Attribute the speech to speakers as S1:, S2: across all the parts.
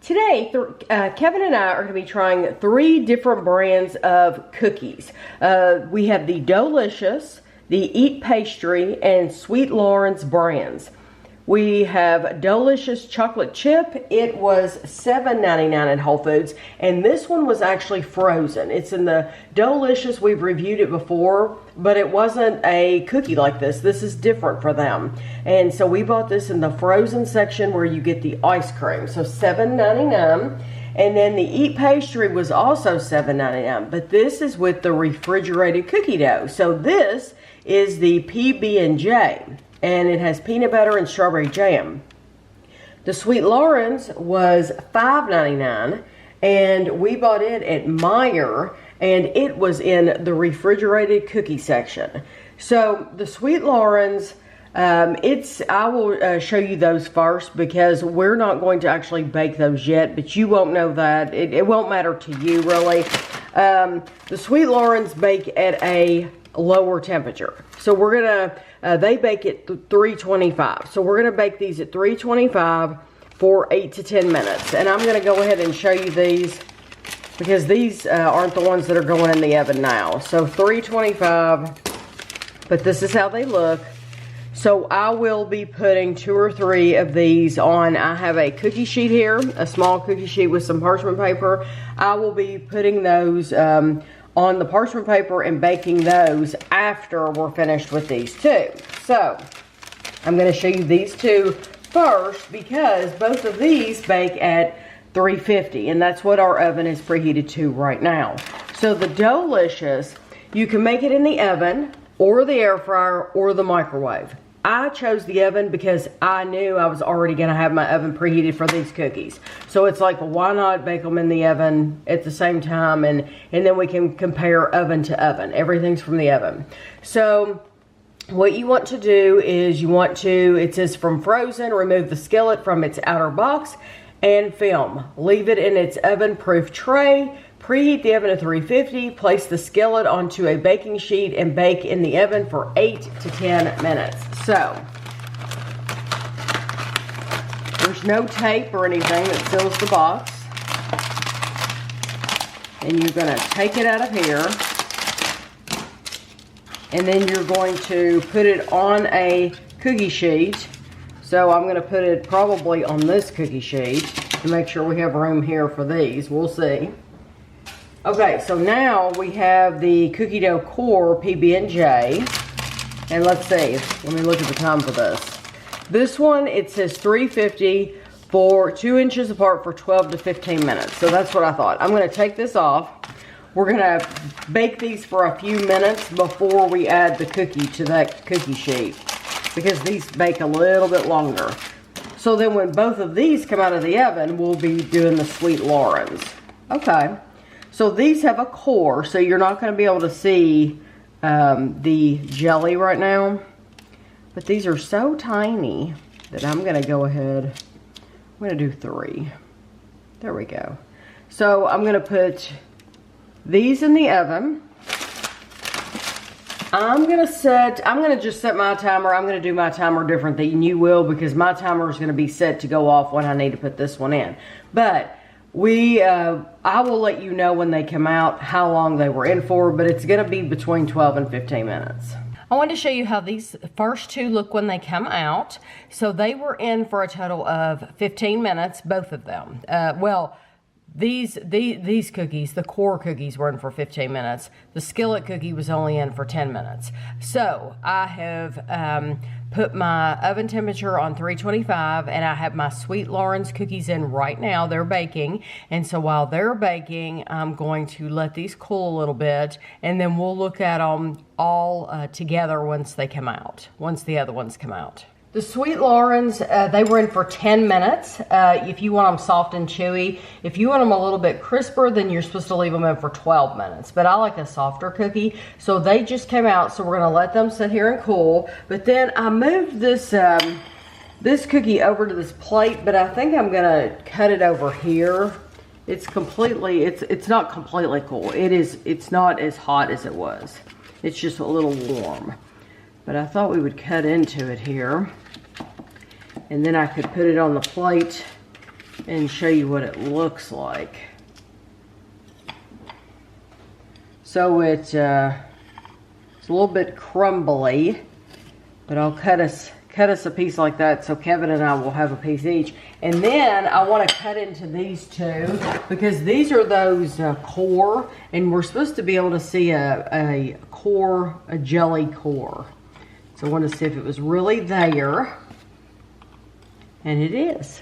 S1: Today, Kevin and I are going to be trying 3 different brands of cookies. We have the Doughlicious, the Eat Pastry, and Sweet Loren's brands. We have Doughlicious chocolate chip. It was $7.99 at Whole Foods, and this one was actually frozen. It's in the Doughlicious. We've reviewed it before, but it wasn't a cookie like this. This is different for them. And so we bought this in the frozen section where you get the ice cream. So $7.99. And then the Eat Pastry was also $7.99, but this is with the refrigerated cookie dough. So this is the PB&J. And it has peanut butter and strawberry jam. The Sweet Loren's was $5.99, and we bought it at Meijer, and it was in the refrigerated cookie section. So the Sweet Loren's, I will show you those first because we're not going to actually bake those yet, but you won't know that. It won't matter to you really. The Sweet Loren's bake at a lower temperature. So we're gonna, they bake at 325. So we're gonna bake these at 325 for 8 to 10 minutes. And I'm gonna go ahead and show you these because these aren't the ones that are going in the oven now. So 325, but this is how they look. So I will be putting 2 or 3 of these on. I have a cookie sheet here, a small cookie sheet with some parchment paper. I will be putting those on the parchment paper and baking those after we're finished with these 2. So I'm going to show you these 2 first because both of these bake at 350, and that's what our oven is preheated to right now. So the Doughlicious, you can make it in the oven or the air fryer or the microwave. I chose the oven because I knew I was already going to have my oven preheated for these cookies. So it's like, well, why not bake them in the oven at the same time, and then we can compare oven to oven. Everything's from the oven. So what you want to do is it says from frozen, remove the skillet from its outer box and film. Leave it in its oven-proof tray. Preheat the oven to 350, place the skillet onto a baking sheet and bake in the oven for 8 to 10 minutes. So, there's no tape or anything that seals the box. And you're going to take it out of here. And then you're going to put it on a cookie sheet. So I'm going to put it probably on this cookie sheet to make sure we have room here for these. We'll see. Okay, so now we have the cookie dough core PB&J, and let's see, let me look at the time for this. This one, it says 350 for 2 inches apart for 12 to 15 minutes, so that's what I thought. I'm gonna take this off. We're gonna bake these for a few minutes before we add the cookie to that cookie sheet, because these bake a little bit longer. So then when both of these come out of the oven, we'll be doing the Sweet Loren's. Okay. So these have a core, so you're not going to be able to see the jelly right now. But these are so tiny that I'm going to go ahead. I'm going to do 3. There we go. So I'm going to put these in the oven. I'm going to just set my timer. I'm going to do my timer different than you will because my timer is going to be set to go off when I need to put this one in. But I will let you know when they come out how long they were in for, but it's going to be between 12 and 15 minutes. I wanted to show you how these first 2 look when they come out. So they were in for a total of 15 minutes, both of them. Well, these cookies, the core cookies, were in for 15 minutes. The skillet cookie was only in for 10 minutes. So I have put my oven temperature on 325, and I have my Sweet Loren's cookies in right now. They're baking, and so while they're baking, I'm going to let these cool a little bit, and then we'll look at them all together once they come out, once the other ones come out. The Sweet Loren's, they were in for 10 minutes. If you want them soft and chewy. If you want them a little bit crisper, then you're supposed to leave them in for 12 minutes. But I like a softer cookie. So they just came out, so we're going to let them sit here and cool. But then I moved this this cookie over to this plate, but I think I'm going to cut it over here. It's not completely cool. It's not as hot as it was. It's just a little warm. But I thought we would cut into it here. And then I could put it on the plate and show you what it looks like. So it's a little bit crumbly, but I'll cut us a piece like that so Kevin and I will have a piece each. And then I want to cut into these two because these are those core, and we're supposed to be able to see a core, a jelly core. So I want to see if it was really there, and it is.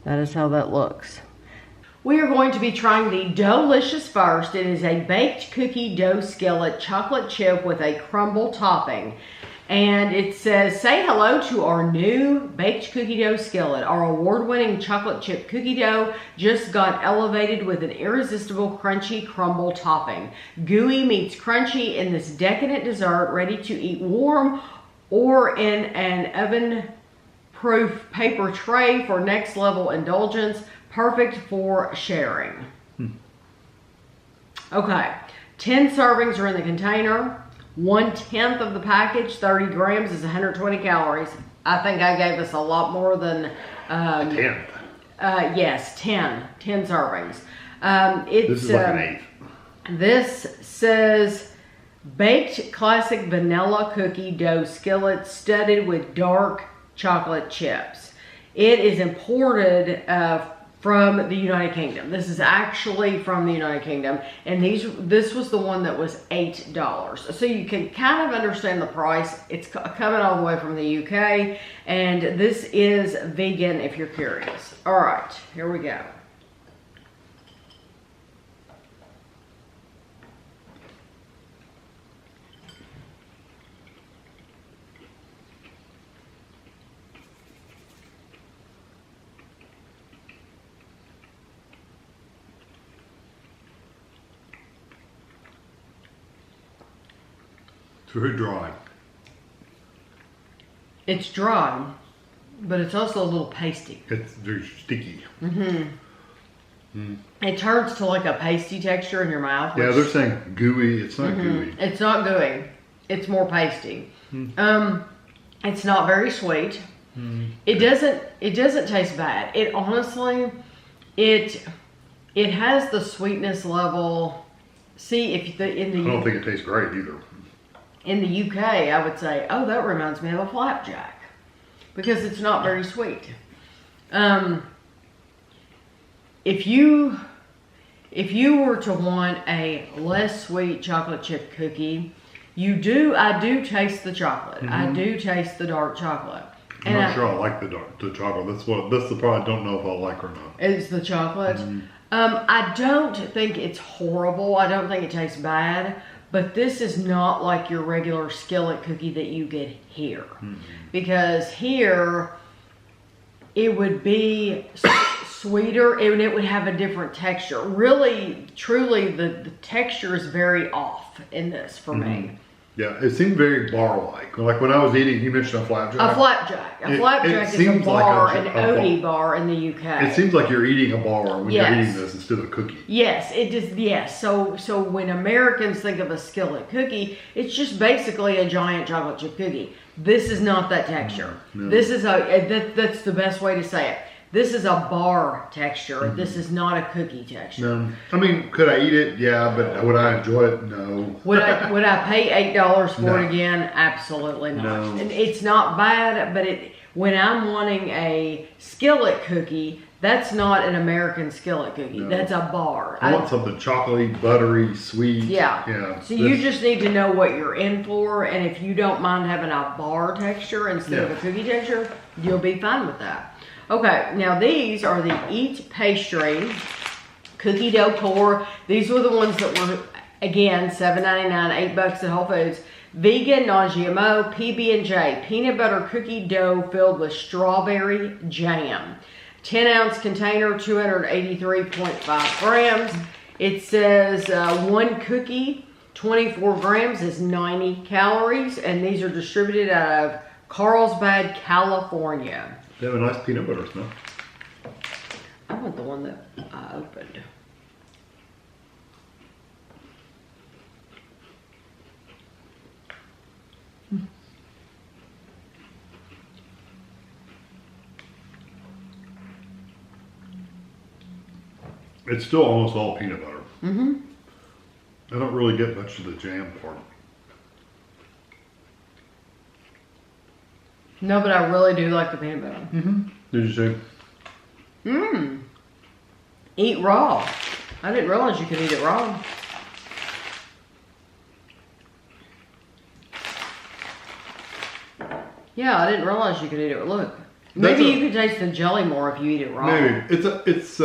S1: That is how that looks. We are going to be trying the Doughlicious first. It is a baked cookie dough skillet chocolate chip with a crumble topping. And it says, say hello to our new baked cookie dough skillet. Our award-winning chocolate chip cookie dough just got elevated with an irresistible crunchy crumble topping. Gooey meets crunchy in this decadent dessert, ready to eat warm or in an oven-proof paper tray for next level indulgence. Perfect for sharing. Okay, 10 servings are in the container. 1/10 of the package, 30 grams, is 120 calories. I think I gave us a lot more than...
S2: 10.
S1: Yes, 10 servings.
S2: This is like an 8.
S1: This says, baked classic vanilla cookie dough skillet studded with dark chocolate chips. It is imported from the United Kingdom. This is actually from the United Kingdom, and this was the one that was $8. So you can kind of understand the price. It's coming all the way from the UK, and this is vegan if you're curious. All right, here we go.
S2: It's very dry.
S1: It's dry, but it's also a little pasty.
S2: It's very sticky.
S1: It turns to like a pasty texture in your mouth.
S2: Yeah, they're saying gooey. It's not gooey.
S1: It's not gooey. It's more pasty. It's not very sweet. It doesn't taste bad. It honestly, it has the sweetness level. See, if I
S2: don't think it tastes great either.
S1: In the UK, I would say, oh, that reminds me of a flapjack, because it's not very sweet. If you were to want a less sweet chocolate chip cookie, I do taste the chocolate. I do taste the dark chocolate.
S2: I'm not sure I like the chocolate. That's the part I don't know if I like or not.
S1: It's the chocolate. I don't think it's horrible. I don't think it tastes bad. But this is not like your regular skillet cookie that you get here. Because here, it would be sweeter and it would have a different texture. Really, truly, the texture is very off in this for me.
S2: Yeah, it seemed very bar-like. Like when I was eating, you mentioned a flapjack.
S1: A flapjack. A flapjack is a bar, an Odie bar in the UK.
S2: It seems like you're eating a bar when you're eating this instead of a cookie.
S1: Yes, it just, yes. So when Americans think of a skillet cookie, it's just basically a giant chocolate chip cookie. This is not that texture.
S2: No.
S1: This is that's the best way to say it. This is a bar texture. This is not a cookie texture.
S2: No, I mean, could I eat it? Yeah, but would I enjoy it? No.
S1: Would I pay $8 for it again? Absolutely not.
S2: No.
S1: And it's not bad, but when I'm wanting a skillet cookie, that's not an American skillet cookie. No. That's a bar.
S2: I want something chocolatey, buttery, sweet.
S1: Yeah. So you just need to know what you're in for, and if you don't mind having a bar texture instead of a cookie texture, you'll be fine with that. Okay, now these are the Eat Pastry cookie dough core. These were the ones that were, again, $7.99, $8 at Whole Foods. Vegan, non-GMO, PB&J, peanut butter cookie dough filled with strawberry jam. 10-ounce container, 283.5 grams. It says one cookie, 24 grams, is 90 calories, and these are distributed out of Carlsbad, California.
S2: They have a nice peanut butter smell.
S1: I want the one that I opened.
S2: It's still almost all peanut butter.
S1: Mm-hmm.
S2: I don't really get much of the jam part.
S1: No, but I really do like the peanut butter.
S2: Mm-hmm. Did you say?
S1: Mmm. Eat raw. I didn't realize you could eat it raw. Yeah, I didn't realize you could eat it. Look. Maybe you could taste the jelly more if you eat it raw.
S2: Maybe. It's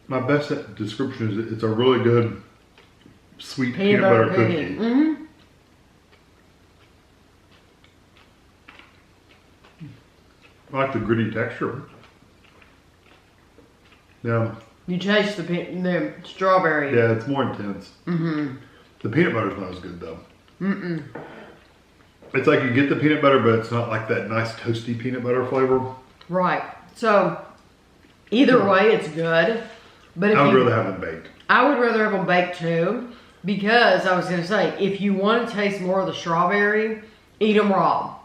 S2: my best description is it's a really good sweet peanut butter cookie.
S1: Mm-hmm.
S2: I like the gritty texture. Yeah.
S1: You taste the strawberry.
S2: Yeah, it's more intense.
S1: Mm-hmm.
S2: The peanut butter's not as good though. Mm-mm. It's like you get the peanut butter, but it's not like that nice toasty peanut butter flavor.
S1: Right. So either way, it's good. But if
S2: I would rather have them baked.
S1: I would rather have them baked too, because I was going to say, if you want to taste more of the strawberry, eat them raw.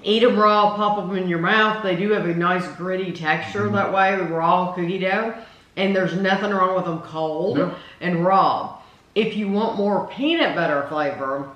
S1: Eat them raw, pop them in your mouth. They do have a nice gritty texture that way with raw cookie dough. And there's nothing wrong with them cold and raw. If you want more peanut butter flavor,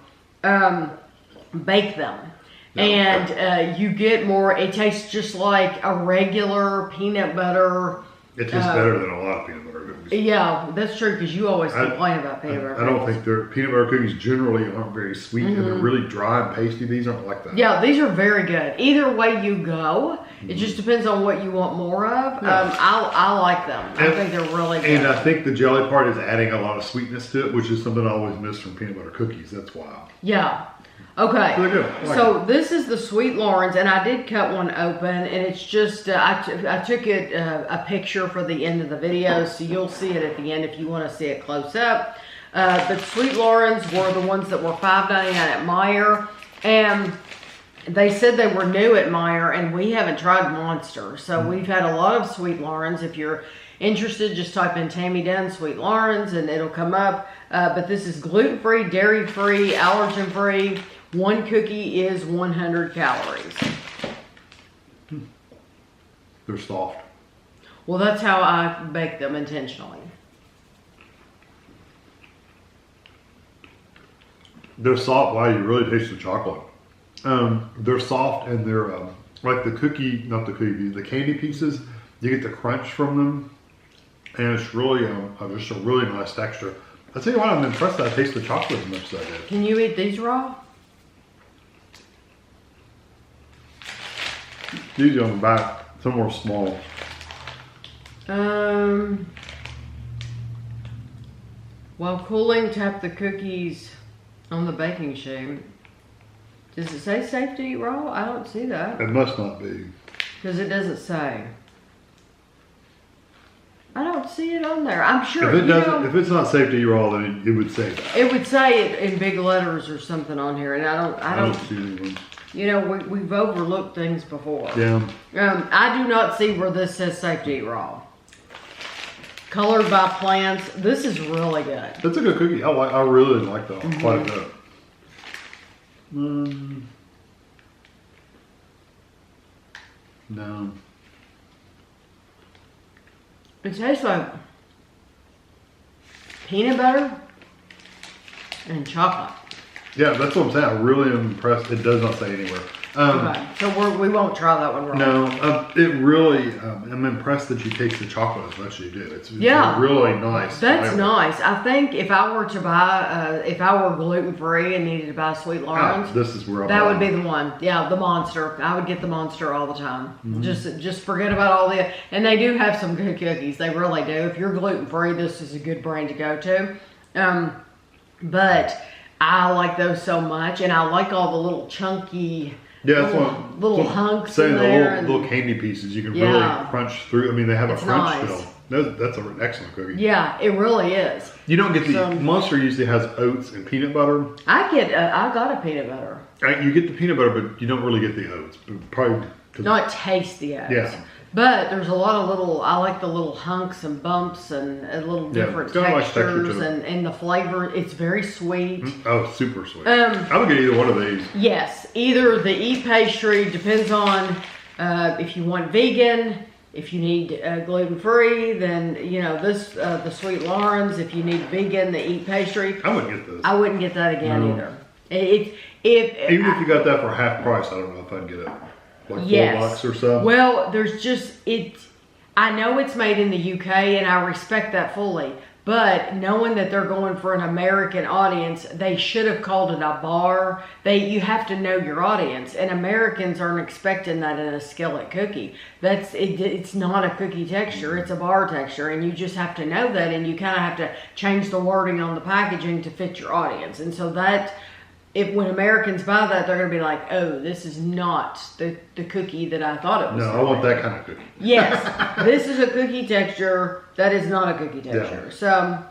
S1: bake them. And you get more, it tastes just like a regular peanut butter.
S2: It tastes better than a lot of peanut butter cookies.
S1: Yeah, that's true, because you always complain about peanut butter cookies.
S2: I don't think their peanut butter cookies generally aren't very sweet and they're really dry and pasty. These aren't like that.
S1: Yeah, these are very good. Either way you go, it just depends on what you want more of.
S2: Yeah.
S1: I like them. I think they're really good.
S2: And I think the jelly part is adding a lot of sweetness to it, which is something I always miss from peanut butter cookies. That's why.
S1: Yeah. Okay,
S2: They're good.
S1: So this is the Sweet Loren's, and I did cut one open, and it's just, I took it a picture for the end of the video, so you'll see it at the end if you want to see it close up. But Sweet Loren's were the ones that were $5.99 at Meijer, and they said they were new at Meijer, and we haven't tried Monster, so we've had a lot of Sweet Loren's. If you're interested, just type in Tammy Dunn Sweet Loren's, and it'll come up. But this is gluten-free, dairy-free, allergen-free. One cookie is 100 calories.
S2: They're soft.
S1: Well, that's how I bake them intentionally.
S2: They're soft. Wow, you really taste the chocolate. They're soft and they're like the cookie, not the cookie, the candy pieces. You get the crunch from them, and it's really just a really nice texture. I tell you what, I'm impressed that I taste the chocolate as much as I did.
S1: Can you eat these raw?
S2: These on the back, some are small.
S1: While cooling, tap the cookies on the baking sheet. Does it say safe to eat raw? I don't see that.
S2: It must not be.
S1: Because it doesn't say. I don't see it on there. I'm sure.
S2: If it doesn't, if it's not safe to eat raw, then it would say that.
S1: It would say it in big letters or something on here, and I don't
S2: see anyone.
S1: You know, we've overlooked things before.
S2: Yeah.
S1: I do not see where this says safe to eat raw. Colored by plants. This is really good.
S2: That's a good cookie. I really like that one quite a bit. No.
S1: It tastes like peanut butter and chocolate.
S2: Yeah, that's what I'm saying. I really am impressed. It does not say anywhere.
S1: Okay, so we won't try that one raw.
S2: No, it really, I'm impressed that you taste the chocolate as much as you did. It's
S1: Yeah.
S2: really nice.
S1: That's
S2: flavor.
S1: nice. I think if I were to buy, if I were gluten-free and needed to buy Sweet Loren's,
S2: this is where
S1: that would be the one. Yeah, the Monster. I would get the Monster all the time. Just forget about all the, and they do have some good cookies. They really do. If you're gluten-free, this is a good brand to go to. But I like those so much, and I like all the little chunky, little hunks in there.
S2: The little candy pieces you can really crunch through. I mean, they have a crunch
S1: nice.
S2: still. That's an excellent cookie.
S1: Yeah, it really is.
S2: You don't get the Monster usually has oats and peanut butter.
S1: I got a peanut butter.
S2: You get the peanut butter, but you don't really get the oats. Probably
S1: Not taste the oats.
S2: Yeah.
S1: But there's a lot of little, I like the little hunks and bumps and a little different textures and the flavor. It's very sweet.
S2: Oh, super sweet. I would get either one of these.
S1: Yes, either the Eat Pastry, depends on if you want vegan, If you need gluten-free, then, you know, this, the Sweet Loren's. If you need vegan, the Eat Pastry.
S2: I wouldn't get this.
S1: I wouldn't get that again either. Even
S2: if you got that for half price, I don't know if I'd get it. Like $4 or so.
S1: Well, there's just, I know it's made in the UK and I respect that fully. But knowing that they're going for an American audience, they should have called it a bar. You have to know your audience, and Americans aren't expecting that in a Skillet cookie. It's not a cookie texture; it's a bar texture, and you just have to know that. And you kind of have to change the wording on the packaging to fit your audience. And so when Americans buy that, they're going to be like, "Oh, this is not the cookie that I thought it was."
S2: No, I want that kind of cookie.
S1: Yes, this is a cookie texture. That is not a cookie texture.
S2: Yeah.
S1: So,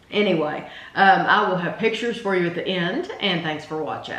S1: anyway, I will have pictures for you at the end, and thanks for watching.